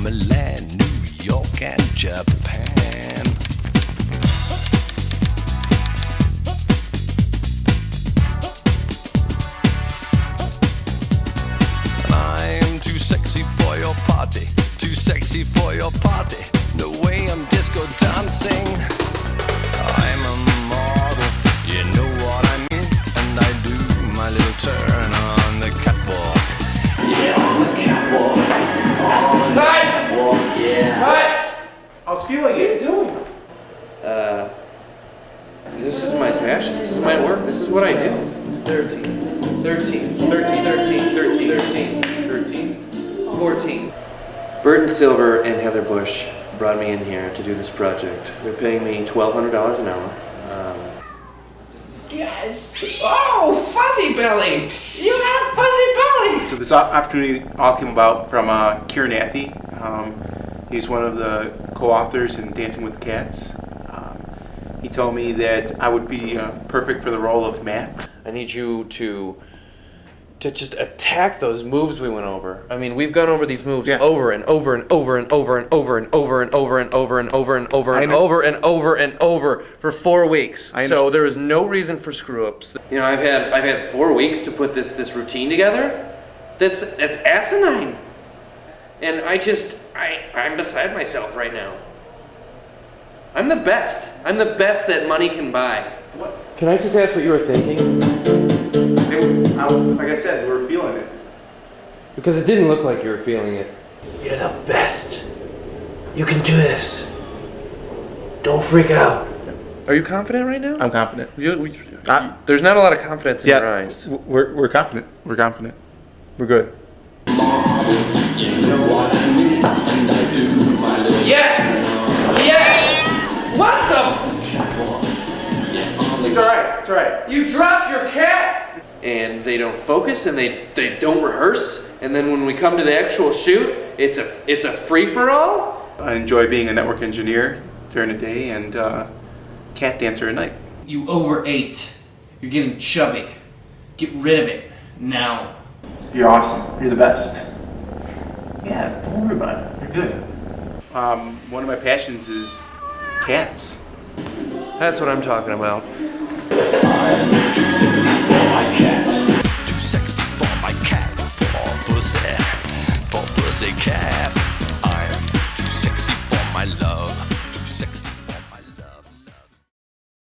Milan, New York, and Japan. I'm too sexy for your party, too sexy for your party. No way I'm disco dancing. I'm a model, you know what I mean. And I do my little turn on the catwalk. Yeah, on the catwalk. On the catwalk, yeah. Cut! I was feeling it. What are you doing? This is my passion. This is my work. This is what I do. 14. Burton Silver and Heather Bush brought me in here to do this project. They're paying me $1,200 an hour. Yes. Oh, Fuzzy Belly! You got a fuzzy belly! So this opportunity all came about from Kieran Athy. He's one of the co-authors in Dancing with the Cats. He told me that I would be perfect for the role of Max. I need you to just attack those moves we went over. I mean, we've gone over these moves over and over and over and over and over and over and over and over and over and over and over and over and over for 4 weeks. So there is no reason for screw-ups. You know, I've had 4 weeks to put this routine together. That's asinine. And I'm beside myself right now. I'm the best. I'm the best that money can buy. What? Can I just ask what you were thinking? Like I said, we were feeling it. Because it didn't look like you were feeling it. You're the best. You can do this. Don't freak out. Are you confident right now? I'm confident. There's not a lot of confidence in your eyes. We're confident. We're confident. We're good. Yes! Yes! What the? It's alright. It's alright. You dropped your cat! And they don't focus and they don't rehearse. And then when we come to the actual shoot, it's a free-for-all. I enjoy being a network engineer during the day and cat dancer at night. You overate. You're getting chubby. Get rid of it now. You're awesome. You're the best. Yeah, don't worry about it. You're good. One of my passions is cats. That's what I'm talking about.